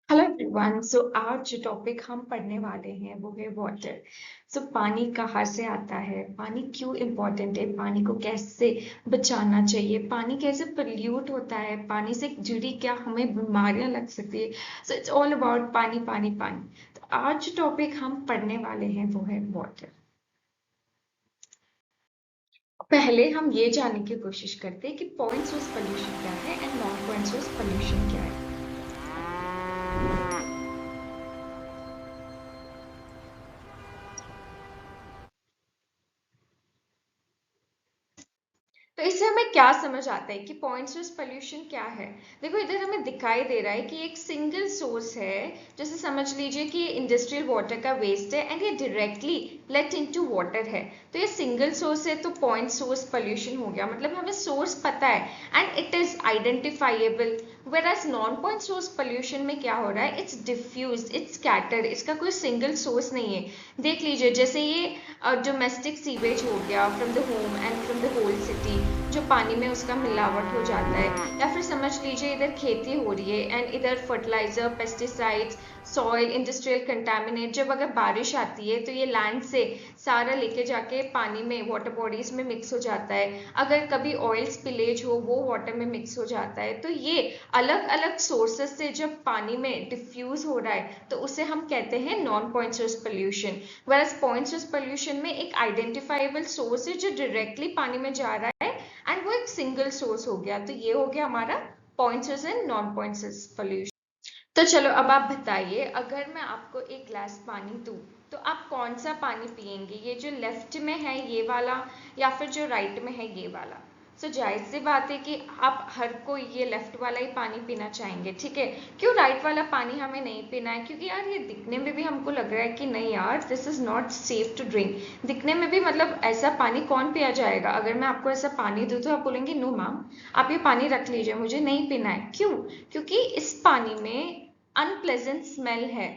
Hello everyone. सो आज जो topic हम पढ़ने वाले हैं वो है वाटर। सो पानी कहाँ से आता है, पानी क्यों इम्पोर्टेंट है, पानी को कैसे बचाना चाहिए, पानी कैसे पोल्यूट होता है, पानी से जुड़ी क्या हमें बीमारियां लग सकती है। सो इट्स ऑल अबाउट पानी पानी पानी। तो आज जो टॉपिक हम पढ़ने वाले हैं वो है वाटर। पहले हम ये जानने की कोशिश करते हैं कि पॉइंट सोर्स पोल्यूशन क्या है and non point source pollution क्या है। तो इससे हमें क्या समझ आता है कि पॉइंट सोर्स पोल्यूशन क्या है। देखो इधर हमें दिखाई दे रहा है कि एक सिंगल सोर्स है। जैसे समझ लीजिए कि इंडस्ट्रियल वाटर का वेस्ट है एंड ये डायरेक्टली लेट इनटू वाटर है। तो ये सिंगल सोर्स है तो पॉइंट सोर्स पोल्यूशन हो गया, मतलब हमें सोर्स पता है and it is identifiable. Whereas non point source pollution में क्या हो रहा है, इट्स डिफ्यूज, इट्स स्कैटर्ड, इसका कोई सिंगल सोर्स नहीं है। देख लीजिए जैसे ये डोमेस्टिक सीवेज हो गया from the home and from the whole city, जो पानी में उसका मिलावट हो जाता है। या फिर समझ लीजिए इधर खेती हो रही है एंड इधर fertiliser, pesticides, soil, industrial contaminate, जब अगर बारिश आती है तो ये लैंड से सारा लेके जाके पानी में वाटर बॉडीज में मिक्स हो जाता है। अगर कभी ऑयल स्पिलेज हो वो वाटर में मिक्स हो जाता है। तो ये अलग अलग सोर्सेस से जब पानी में डिफ्यूज हो रहा है तो उसे हम कहते हैं non point source pollution. वेराज point source pollution में एक आइडेंटिफाइबल सोर्स है जो डायरेक्टली पानी में जा रहा है एंड वो एक सिंगल सोर्स हो गया। तो ये हो गया हमारा point source and non point source pollution. तो चलो अब आप बताइए, अगर मैं आपको एक गिलास पानी दूं तो आप कौन सा पानी पियेंगे, ये जो लेफ्ट में है ये वाला या फिर जो राइट में है ये वाला। सो जाहिर सी बात है कि आप हर कोई ये लेफ्ट वाला ही पानी पीना चाहेंगे, ठीक है। क्यों राइट वाला पानी हमें नहीं पीना है, क्योंकि यार ये दिखने में भी हमको लग रहा है कि नहीं यार this is not safe to drink. दिखने में भी मतलब ऐसा पानी कौन पिया जाएगा। अगर मैं आपको ऐसा पानी दूं तो आप बोलेंगे नो मैम आप ये पानी रख लीजिए, मुझे नहीं पीना है। क्यों? क्योंकि इस पानी में अनप्लेजेंट स्मेल है,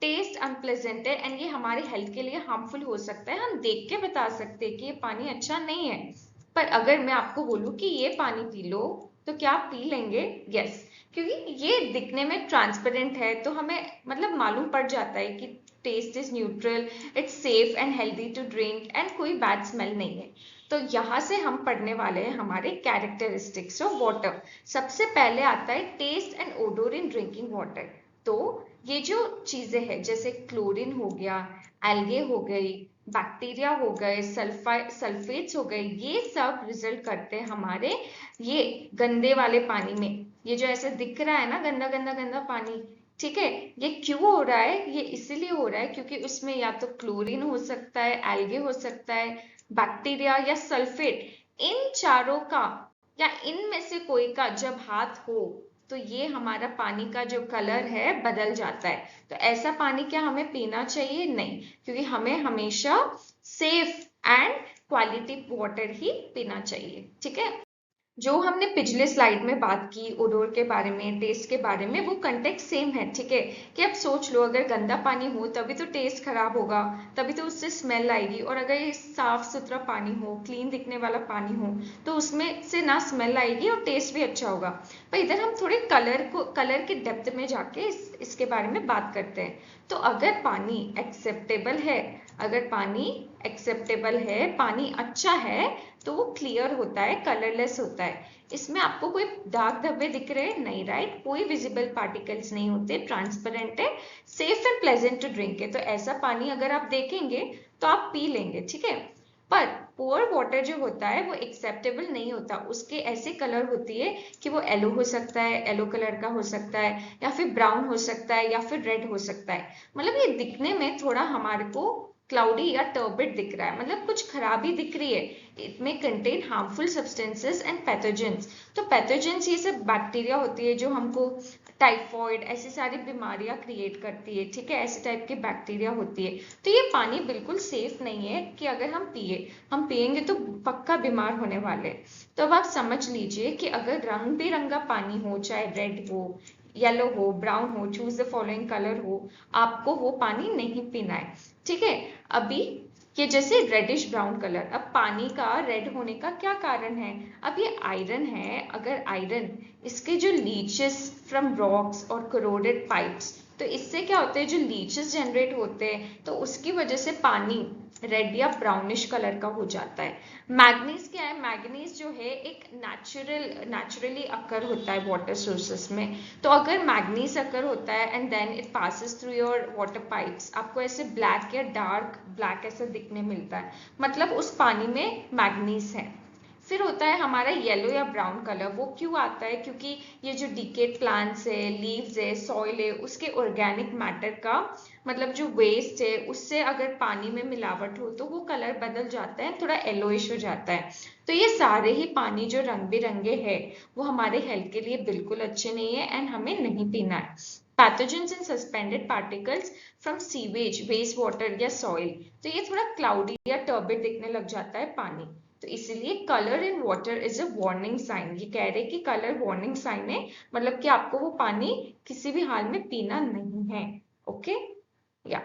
टेस्ट अनप्लेजेंट है एंड ये हमारे हेल्थ के लिए हार्मफुल हो सकता है। हम देख के बता सकते हैं कि ये पानी अच्छा नहीं है। पर अगर मैं आपको बोलूं कि ये पानी पी लो तो क्या आप पी लेंगे? यस। क्योंकि ये दिखने में ट्रांसपेरेंट है तो हमें मतलब मालूम पड़ जाता है कि taste is neutral, it's safe and healthy to drink and कोई बैड स्मेल नहीं है। तो यहाँ से हम पढ़ने वाले हैं हमारे कैरेक्टरिस्टिक्स ऑफ वाटर। सबसे पहले आता है taste and odour in drinking water. तो ये जो चीजें हैं जैसे क्लोरीन हो गया, एल्गे हो गई, बैक्टीरिया हो गए, सल्फेट्स हो गए, ये सब रिजल्ट करते हैं हमारे ये गंदे वाले पानी में। ये जो ऐसे दिख रहा है ना गंदा गंदा गंदा पानी, ठीक है, ये क्यों हो रहा है, ये इसीलिए हो रहा है क्योंकि उसमें या तो क्लोरीन हो सकता है, एल्गे हो सकता है, बैक्टीरिया या सल्फेट, इन चारों का या इनमें से कोई का जब हाथ हो तो ये हमारा पानी का जो कलर है बदल जाता है। तो ऐसा पानी क्या हमें पीना चाहिए? नहीं, क्योंकि हमें हमेशा सेफ एंड क्वालिटी वाटर ही पीना चाहिए, ठीक है। जो हमने पिछले स्लाइड में बात की ओडोर के बारे में, टेस्ट के बारे में, वो कंटेक्ट सेम है, ठीक है। कि अब सोच लो अगर गंदा पानी हो तभी तो टेस्ट खराब होगा, तभी तो उससे स्मेल आएगी। और अगर ये साफ सुथरा पानी हो, क्लीन दिखने वाला पानी हो, तो उसमें से ना स्मेल आएगी और टेस्ट भी अच्छा होगा। पर इधर हम थोड़े कलर के डेप्थ में जाके इसके बारे में बात करते हैं। तो अगर पानी एक्सेप्टेबल है, अगर पानी एक्सेप्टेबल है, पानी अच्छा है, तो वो क्लियर होता है, कलरलेस होता है। इसमें आपको कोई दाग धब्बे दिख रहे हैं? नहीं, राइट। कोई विजिबल पार्टिकल्स नहीं होते, ट्रांसपेरेंट है, safe and pleasant to drink है। तो ऐसा पानी अगर आप देखेंगे तो आप पी लेंगे, ठीक है। पर पुअर वाटर जो होता है वो एक्सेप्टेबल नहीं होता, उसके ऐसे कलर होती है कि वो येलो हो सकता है, येलो कलर का हो सकता है, या फिर ब्राउन हो सकता है, या फिर रेड हो सकता है। मतलब ये दिखने में थोड़ा हमारे को क्लाउडी या टर्बिड दिख रहा है, मतलब कुछ खराबी दिख रही है। इट में contain harmful substances and pathogens. तो पैथोजेंस ये सब बैक्टीरिया होती है जो हमको टाइफॉइड ऐसी सारी बीमारियां क्रिएट करती है, ठीक है। ऐसे टाइप की बैक्टीरिया होती है। तो ये पानी बिल्कुल सेफ नहीं है कि अगर हम पिएंगे तो पक्का बीमार होने वाले। तो अब आप समझ लीजिए कि अगर रंग बिरंगा पानी हो, चाहे रेड हो, येलो हो, ब्राउन हो, चूज द फॉलोइंग कलर हो, आपको वो पानी नहीं पीना है, ठीक है। अभी कि जैसे रेडिश ब्राउन कलर, अब पानी का रेड होने का क्या कारण है? अब ये आयरन है, अगर आयरन इसके जो लीचेस फ्रॉम रॉक्स और कोरोडेड पाइप्स, तो इससे क्या होते हैं, जो लीचेस जनरेट होते हैं तो उसकी वजह से पानी रेड या ब्राउनिश कलर का हो जाता है। मैग्नीज क्या है? मैग्नीज जो है एक नेचुरली अकर होता है वाटर सोर्सेस में। तो अगर मैग्नीज अकर होता है and then it passes through your water pipes, आपको ऐसे ब्लैक या डार्क ब्लैक ऐसा दिखने मिलता है, मतलब उस पानी में मैग्नीज है। फिर होता है हमारा येलो या ब्राउन कलर, वो क्यों आता है? क्योंकि ये जो डिकेड प्लांट्स है, लीव्स है, सॉइल है, उसके ऑर्गेनिक मैटर का मतलब जो वेस्ट है उससे अगर पानी में मिलावट हो तो वो कलर बदल जाता है, थोड़ा येलोइश हो जाता है। तो ये सारे ही पानी जो रंग बिरंगे हैं वो हमारे हेल्थ के लिए बिल्कुल अच्छे नहीं है एंड हमें नहीं पीना है। Pathogens in suspended particles from sewage, waste water या सॉइल, तो ये थोड़ा क्लाउडी या टर्बिड दिखने लग जाता है पानी। तो इसीलिए colour in water is a warning sign, ये कह रहे कि कलर वार्निंग साइन है, मतलब कि आपको वो पानी किसी भी हाल में पीना नहीं है। ओके या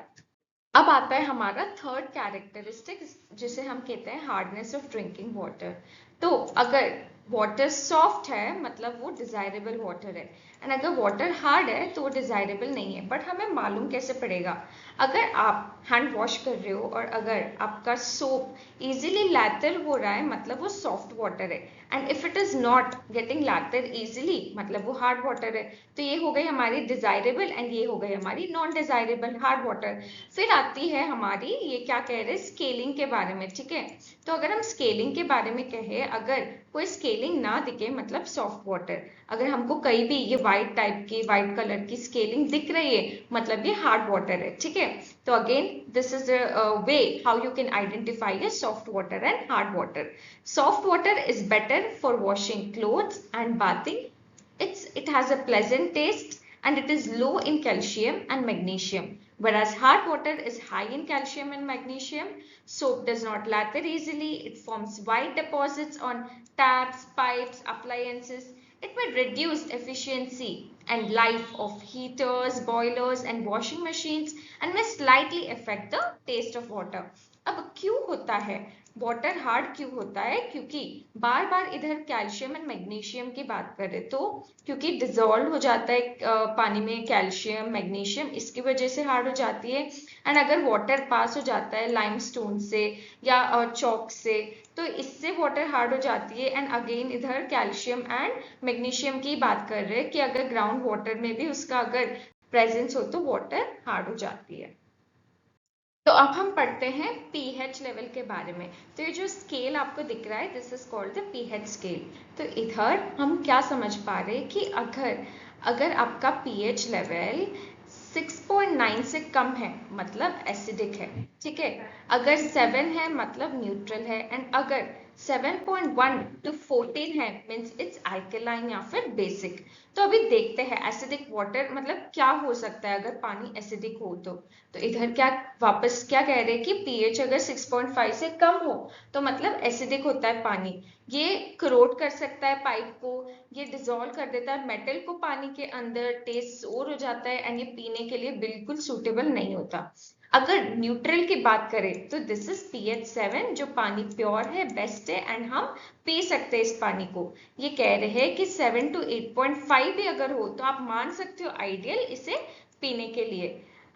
अब आता है हमारा थर्ड कैरेक्टरिस्टिक, जिसे हम कहते हैं हार्डनेस ऑफ ड्रिंकिंग वाटर। तो अगर वाटर सॉफ्ट है मतलब वो डिजायरेबल वाटर है, एंड अगर वाटर हार्ड है तो वो डिजायरेबल नहीं है। बट हमें मालूम कैसे पड़ेगा? अगर आप हैंड वॉश कर रहे हो और अगर आपका सोप इजीली लैथर हो रहा है मतलब वो सॉफ्ट वाटर है, and if it is not getting lather easily मतलब वो हार्ड वाटर है। तो ये हो गई हमारी डिजायरेबल एंड ये हो गई हमारी नॉन डिजायरेबल हार्ड वाटर। फिर आती है हमारी, ये क्या कह रहे हैं, स्केलिंग के बारे में, ठीक है। तो अगर हम स्केलिंग के बारे में कहें, अगर कोई स्केलिंग ना दिखे मतलब सॉफ्ट वाटर, अगर हमको कहीं भी ये व्हाइट टाइप की व्हाइट कलर की स्केलिंग दिख रही है मतलब ये हार्ड वाटर है, ठीक है। तो again this is the way how you can identify A soft water and hard water. Soft water is better for washing clothes and bathing, it has a pleasant taste and it is low in calcium and magnesium, whereas hard water is high in calcium and magnesium. Soap does not lather easily, it forms white deposits on taps, pipes, appliances. It may reduce efficiency and life of heaters, boilers and washing machines and may slightly affect the taste of water. अब क्यों होता है water hard, क्यों होता है? क्योंकि बार बार इधर calcium and magnesium की बात करें तो क्योंकि डिजोल्व हो जाता है पानी में कैल्शियम मैग्नीशियम, इसकी वजह से हार्ड हो जाती है। एंड अगर वाटर पास हो जाता है लाइमस्टोन से या चौक से तो इससे वाटर हार्ड हो जाती है। एंड अगेन इधर कैल्शियम एंड मैग्नीशियम की बात कर रहे हैं कि अगर ग्राउंड वाटर में भी उसका अगर प्रेजेंस हो तो वाटर हार्ड हो जाती है। तो अब हम पढ़ते हैं पीएच लेवल के बारे में। तो ये जो स्केल आपको दिख रहा है this is called the pH scale. तो इधर हम क्या समझ पा रहे हैं कि अगर अगर आपका पीएच लेवल 6.9 से कम है मतलब एसिडिक है, ठीक है। अगर 7 है मतलब न्यूट्रल है, एंड अगर 7.1 to 14 है मीन्स इट्स अल्कलाइन या फिर बेसिक। तो अभी देखते हैं एसिडिक वाटर मतलब क्या हो सकता है अगर पानी एसिडिक हो तो इधर क्या वापस क्या कह रहे हैं कि पीएच अगर 6.5 से कम हो तो मतलब एसिडिक होता है पानी। ये करोड कर सकता है पाइप को, ये डिजोल्व कर देता है मेटल को पानी के अंदर, टेस्ट और हो जाता है एंड ये पीने के लिए बिल्कुल सूटेबल नहीं होता। अगर न्यूट्रल की बात करें तो दिस इज पीएच 7 जो पानी प्योर है, बेस्ट है एंड हम पी सकते हैं इस पानी को। ये कह रहे हैं कि 7 to 8.5 भी अगर हो तो आप मान सकते हो आइडियल इसे पीने के लिए।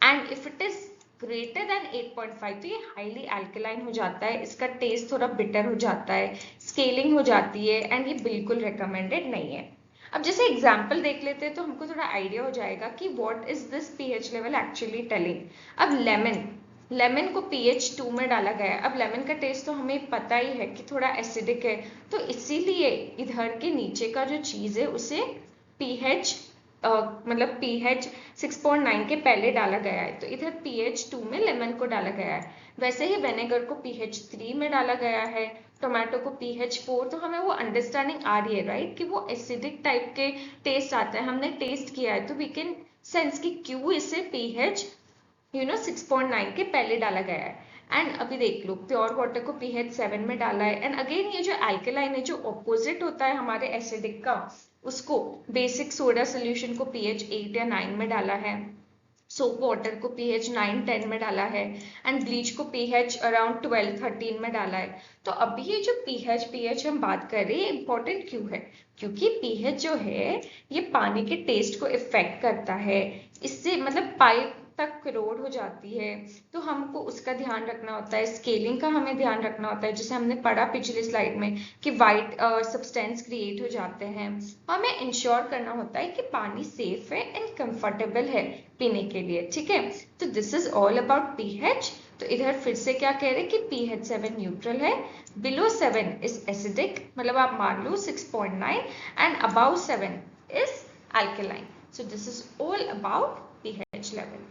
And if it is greater than 8.5 तो ये हाईली अल्कलाइन हो जाता है, इसका टेस्ट थोड़ा बिटर हो जाता है, स्केलिंग हो जाती है एंड ये बिल्कुल रिकमेंडेड नहीं है। अब जैसे एग्जाम्पल देख लेते हैं तो हमको थोड़ा आइडिया हो जाएगा कि what is this pH level actually telling. अब लेमन को पीएच 2 में डाला गया है। अब लेमन का टेस्ट तो हमें पता ही है कि थोड़ा एसिडिक है, तो इसीलिए इधर के नीचे का जो चीज है उसे पीएच मतलब पीएच 6.9 के पहले डाला गया है, तो इधर पीएच 2 में लेमन को डाला गया है। वैसे ही विनेगर को पीएच 3 में डाला गया है, टोमेटो को pH 4, तो हमें वो अंडरस्टैंडिंग आ रही है राइट कि वो एसिडिक टाइप के टेस्ट आता है, हमने टेस्ट किया है तो वी कैन सेंस कि क्यों इसे pH 6.9 के पहले डाला गया है। एंड अभी देख लो प्योर वाटर को pH 7 में डाला है, एंड अगेन ये जो अल्कलाइन है जो ऑपोजिट होता है हमारे एसिडिक का, उसको बेसिक सोडा सोल्यूशन को pH 8 या 9 में डाला है। सोप वाटर को pH 9-10 में डाला है एंड ब्लीच को pH अराउंड 12-13 में डाला है। तो अभी ये जो pH हम बात कर रहे हैं इंपॉर्टेंट क्यों है? क्योंकि pH जो है ये पानी के टेस्ट को इफेक्ट करता है, इससे मतलब पाइप तक करोड हो जाती है, तो हमको उसका ध्यान रखना होता है। स्केलिंग का हमें ध्यान रखना होता है, जैसे हमने पढ़ा पिछले स्लाइड में कि वाइट सब्सटेंस क्रिएट हो जाते हैं। हमें इंश्योर करना होता है कि पानी सेफ है एंड कंफर्टेबल है पीने के लिए, ठीक है। तो this is all about pH. तो इधर फिर से क्या कह रहे हैं कि pH 7 न्यूट्रल है, बिलो 7 इज एसिडिक, मतलब आप मान लो 6.9 and above 7 is alkaline. So this is all about pH level.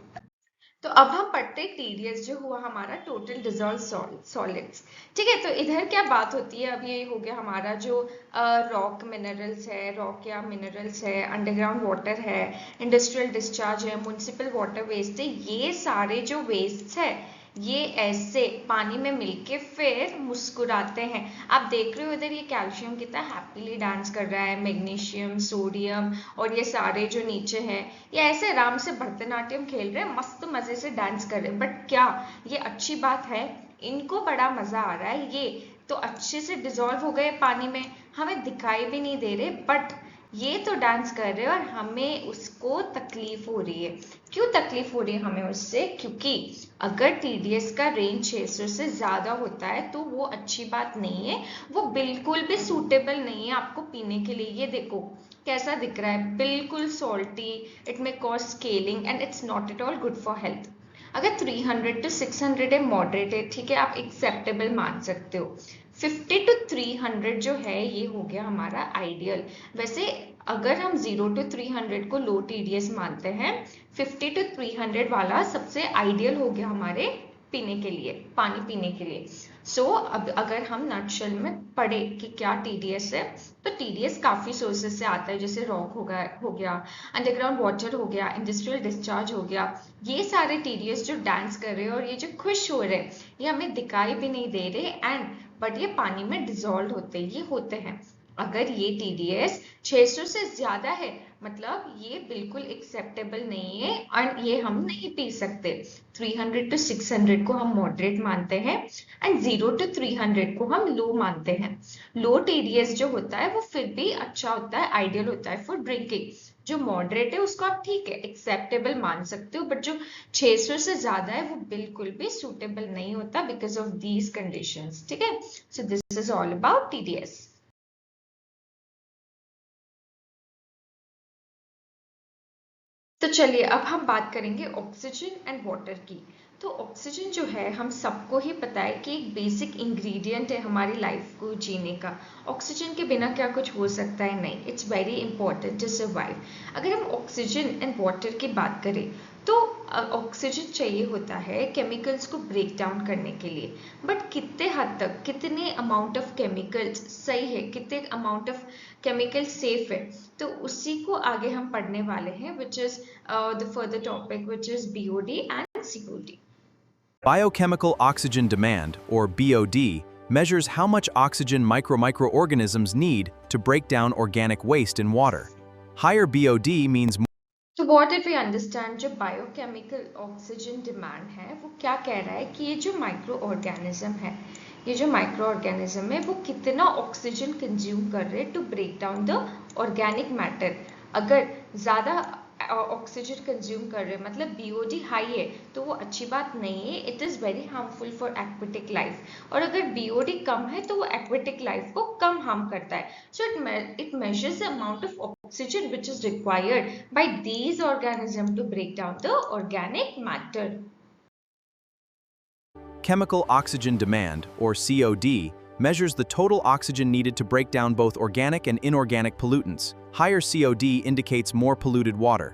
तो अब हम पढ़ते हैं TDS जो हुआ हमारा टोटल डिजॉल्व सॉलिड्स, ठीक है। तो इधर क्या बात होती है, अब ये हो गया हमारा जो रॉक मिनरल्स है, रॉक या मिनरल्स है, अंडरग्राउंड वाटर है, इंडस्ट्रियल डिस्चार्ज है, म्युनिसिपल वाटर वेस्ट है, ये सारे जो वेस्ट है ये ऐसे पानी में मिलके फिर मुस्कुराते हैं। आप देख रहे हो इधर ये कैल्शियम कितना हैप्पीली डांस कर रहा है, मैग्नीशियम, सोडियम और ये सारे जो नीचे हैं ये ऐसे आराम से भरतनाट्यम खेल रहे हैं, मस्त मजे से डांस कर रहे हैं। बट क्या ये अच्छी बात है? इनको बड़ा मजा आ रहा है, ये तो अच्छे से डिजोल्व हो गए पानी में, हमें दिखाई भी नहीं दे रहे, बट ये तो डांस कर रहे हैं और हमें उसको तकलीफ हो रही है। क्यों तकलीफ हो रही है हमें उससे? क्योंकि अगर TDS का रेंज 600 से ज्यादा होता है तो वो अच्छी बात नहीं है, वो बिल्कुल भी सूटेबल नहीं है आपको पीने के लिए। ये देखो कैसा दिख रहा है, बिल्कुल salty, it may cause scaling and it's not at all good for health. अगर 300 to 600 है मॉडरेट है, ठीक है, आप एक्सेप्टेबल मान सकते हो। 50 to 300 जो है ये हो गया हमारा आइडियल। वैसे अगर हम 0 to 300 को लो TDS मानते हैं, 50 to 300 वाला सबसे आइडियल हो गया हमारे पीने के लिए, पानी पीने के लिए। अब अगर हम नटशेल में पढ़े कि क्या TDS है, तो TDS काफी सोर्सेस से आता है, जैसे रॉक हो गया, अंडरग्राउंड वाटर हो गया, इंडस्ट्रियल डिस्चार्ज हो गया। ये सारे TDS जो डांस कर रहे हैं और ये जो खुश हो रहे हैं, ये हमें दिखाई भी नहीं दे रहे एंड बट ये पानी में डिजोल्व होते ये होते हैं। अगर ये TDS 600 से ज्यादा है मतलब ये बिल्कुल एक्सेप्टेबल नहीं है और ये हम नहीं पी सकते। 300 to 600 को हम मॉडरेट मानते हैं एंड 0 to 300 को हम लो मानते हैं। लो TDS जो होता है वो फिर भी अच्छा होता है, आइडियल होता है फॉर ड्रिंकिंग। जो मॉडरेट है उसको आप ठीक है एक्सेप्टेबल मान सकते हो, बट जो 600 से ज्यादा है वो बिल्कुल भी सूटेबल नहीं होता बिकॉज ऑफ दीज कंडीशंस, ठीक है। सो this is all about TDS। तो चलिए अब हम बात करेंगे ऑक्सीजन एंड वाटर की। तो ऑक्सीजन जो है हम सबको ही पता है कि एक बेसिक इंग्रेडिएंट है हमारी लाइफ को जीने का। ऑक्सीजन के बिना क्या कुछ हो सकता है? नहीं, it's very important to survive. अगर हम ऑक्सीजन एंड वाटर की बात करें तो ऑक्सीजन चाहिए होता है केमिकल्स को ब्रेक डाउन करने के लिए, बट कितने हद तक, कितने अमाउंट ऑफ केमिकल्स सही है, कितने अमाउंट ऑफ केमिकल सेफ है, तो उसी को आगे हम पढ़ने वाले हैं, which is the further topic, which is BOD and COD. Biochemical oxygen demand, or BOD, measures how much oxygen microorganisms need to break down organic waste in water. Higher BOD means तो what if we understand जो biochemical oxygen demand है वो क्या कह रहा है कि ये जो माइक्रो ऑर्गेनिज्म है, ये जो माइक्रो ऑर्गेनिज्म है वो कितना ऑक्सीजन कंज्यूम कर रहे हैं to break down the organic matter. अगर ज़्यादा ऑक्सीजन कंज्यूम कर रहे हैं मतलब BOD हाई है तो वो अच्छी बात नहीं है, it is very harmful for aquatic life. और अगर BOD कम है तो वो एक्वेटिक लाइफ को कम हार्म करता है। So it measures the amount of oxygen which is required by these organism to break down the organic matter. chemical oxygen demand, or COD, measures the total oxygen needed to break down both organic and inorganic pollutants. Higher COD indicates more polluted water.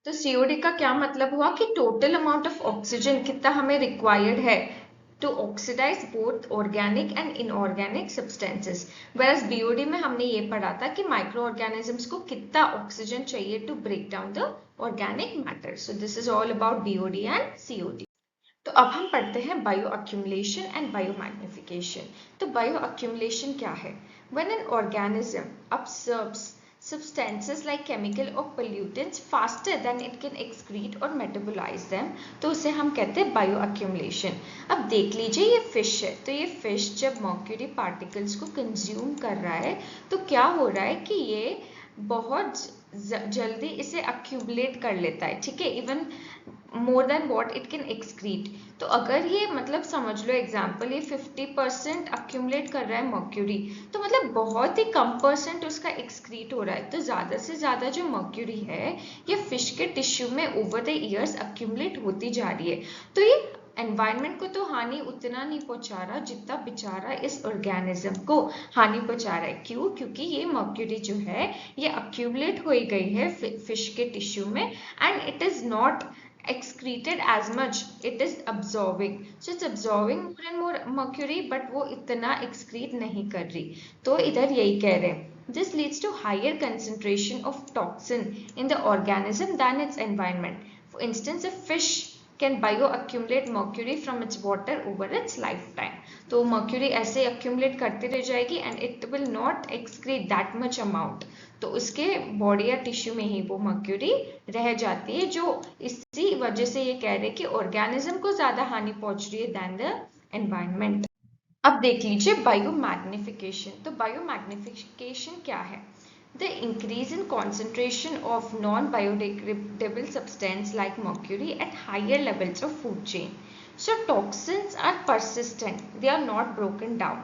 तो COD का क्या मतलब हुआ कि total amount of oxygen कितना हमें required है to oxidize both organic and inorganic substances, whereas BOD में हमने ये पढ़ा था कि माइक्रो ऑर्गेनिजम्स को कितना ऑक्सीजन चाहिए to break down the organic matter. So this is all about BOD and COD. तो अब हम पढ़ते हैं bio accumulation and bio magnification. तो बायो अक्यूमुलेशन क्या है? When an organism absorbs substances like chemical or pollutants faster than it can excrete or metabolize them, तो उसे हम कहते हैं बायो accumulation। अब देख लीजिए ये फिश है, तो ये फिश जब मर्क्यूरी पार्टिकल्स को कंज्यूम कर रहा है तो क्या हो रहा है कि ये बहुत जल्दी इसे अक्यूमुलेट कर लेता है, ठीक है, even more than what it can excrete. तो अगर ये मतलब समझ लो एग्जांपल ये 50% अक्यूमुलेट कर रहा है मर्क्यूरी, तो मतलब बहुत ही कम परसेंट उसका एक्सक्रीट हो रहा है। तो ज़्यादा से ज़्यादा जो मर्क्यूरी है ये फिश के टिश्यू में ओवर द ईयर्स अक्यूमुलेट होती जा रही है। तो ये एनवायरनमेंट को तो हानि उतना नहीं पहुंचा रहा जितना बेचारा इस ऑर्गेनिज्म को हानि पहुंचा रहा है। क्यों? क्योंकि ये मर्क्यूरी जो है ये अक्यूमुलेट हो गई है फिश के टिश्यू में and it is not excreted as much, it is absorbing, so it's absorbing more and more mercury but वो इतना excrete नहीं कर रही। तो इधर यही कह रहे हैं this leads to higher concentration of toxin in the organism than its environment. For instance, a fish can bioaccumulate mercury from its water over its lifetime. तो mercury ऐसे accumulate करती रह जाएगी and it will not excrete that much amount. तो उसके body या tissue में ही वो मर्क्यूरी रह जाती है, जो इसी वजह से ये कह रहे हैं कि ऑर्गेनिज्म को ज्यादा हानि पहुंच रही है देन द एनवायरनमेंट। अब देख लीजिए बायोमैग्निफिकेशन। तो बायोमैग्निफिकेशन क्या है? The increase in concentration of non-biodegradable substance like mercury at higher levels of food chain. So toxins are persistent, they are not broken down.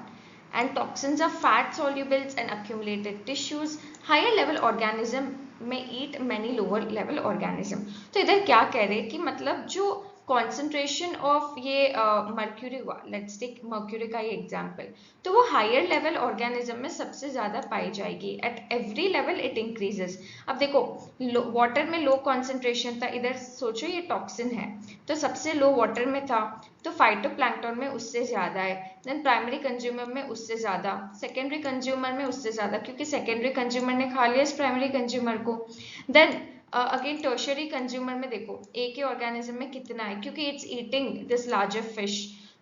And toxins are fat solubles and accumulated tissues. Higher level organism may eat many lower level organism. तो इधर क्या कह रहे हैं कि मतलब जो concentration of ये मर्क्यूरी हुआ, लेट्स टेक मर्क्यूरी का ये एग्जांपल, तो वो हायर लेवल ऑर्गेनिज्म में सबसे ज्यादा पाई जाएगी। At every level it increases. अब देखो वाटर में लो कॉन्सेंट्रेशन था, इधर सोचो ये टॉक्सिन है तो सबसे लो वाटर में था, तो फाइटोप्लैंक्टन में उससे ज्यादा है, देन प्राइमरी कंज्यूमर में उससे ज्यादा, सेकेंडरी कंज्यूमर में उससे ज्यादा क्योंकि सेकेंडरी कंज्यूमर ने खा लिया इस प्राइमरी कंज्यूमर को। देन अगेन टर्शरी कंज्यूमर में देखो एक ही ऑर्गेनिज्म में कितना है क्योंकि it's eating this larger fish.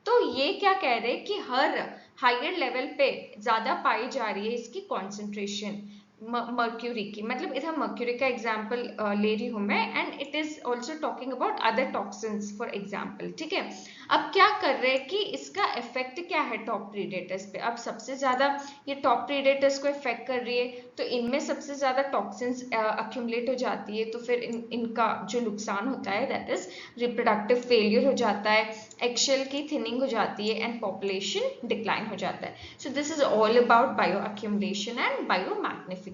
तो ये क्या कह रहे हैं कि हर हायर लेवल पे ज्यादा पाई जा रही है इसकी कॉन्सेंट्रेशन मर्क्यूरी की। मतलब इधर मर्क्यूरी का एग्जांपल ले रही हूं मैं and it is also talking about other toxins for example, ठीक है। अब क्या कर रहे हैं कि इसका इफेक्ट क्या है टॉप प्रीडेटर्स पे। अब सबसे ज्यादा ये टॉप प्रीडेटर्स को इफेक्ट कर रही है, तो इनमें सबसे ज्यादा टॉक्सिन्स अक्यूमुलेट हो जाती है, तो फिर इनका जो नुकसान होता है दैट इज रिप्रोडक्टिव फेलियर हो जाता है, एक्शेल की थिनिंग हो जाती है एंड पॉपुलेशन डिक्लाइन हो जाता है। सो this is all about bio accumulation and biomagnification.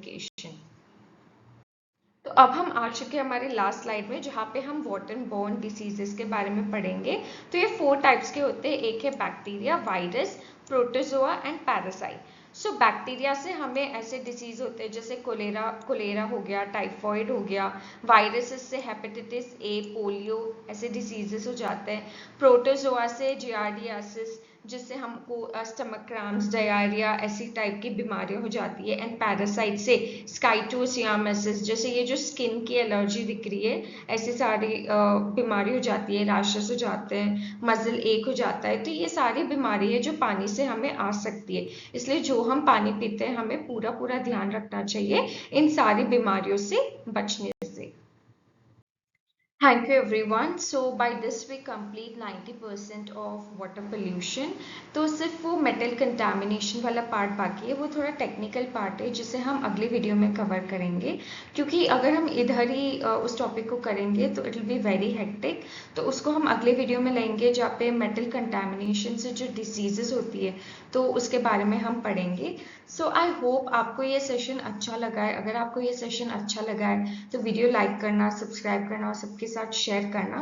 तो अब हम आ चुके हैं हमारी लास्ट स्लाइड में जहाँ पे हम वाटर बोर्न डिसीजेस के बारे में पढ़ेंगे। तो ये 4 टाइप्स के होते हैं, एक है bacteria, virus, protozoa and parasite. So bacteria से हमें ऐसे डिसीज होते हैं जैसे कोलेरा हो गया, टाइफॉइड हो गया, वायरसेस से हेपेटाइटिस ए, पोलियो ऐसे डिसीजेस हो जाते हैं। प्रोटोजोआ से जियार्डियासिस जिससे हमको स्टमक क्रैम्प्स, डायरिया ऐसी टाइप की बीमारियां हो जाती है। एंड पैरासाइट से स्काइटोसियामेसिस जैसे ये जो स्किन की एलर्जी दिख रही है ऐसी सारी बीमारी हो जाती है, रैशेस हो जाते हैं, मसल एक हो जाता है। तो ये सारी बीमारी है जो पानी से हमें आ सकती है, इसलिए जो हम पानी पीते हैं हमें पूरा ध्यान रखना चाहिए इन सारी बीमारियों से बचने से। Thank you everyone. So by this we complete 90% of water pollution. तो सिर्फ वो मेटल कंटामिनेशन वाला पार्ट बाकी है, वो थोड़ा टेक्निकल पार्ट है जिसे हम अगले वीडियो में कवर करेंगे, क्योंकि अगर हम इधर ही उस टॉपिक को करेंगे तो it will be very hectic. तो उसको हम अगले वीडियो में लेंगे जहाँ पे मेटल कंटामिनेशन से जो डिसीजेस होती है तो उसके बारे में हम पढ़ेंगे। सो आई होप आपको ये सेशन अच्छा लगा है। अगर आपको ये सेशन अच्छा लगा है तो वीडियो लाइक करना, सब्सक्राइब करना और सबके साथ शेयर करना।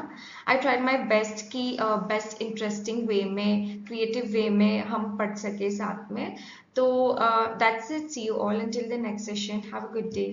आई ट्राई माई बेस्ट कि बेस्ट इंटरेस्टिंग वे में, क्रिएटिव वे में हम पढ़ सके साथ में। तो that's it, see you all until the next session, have a good day.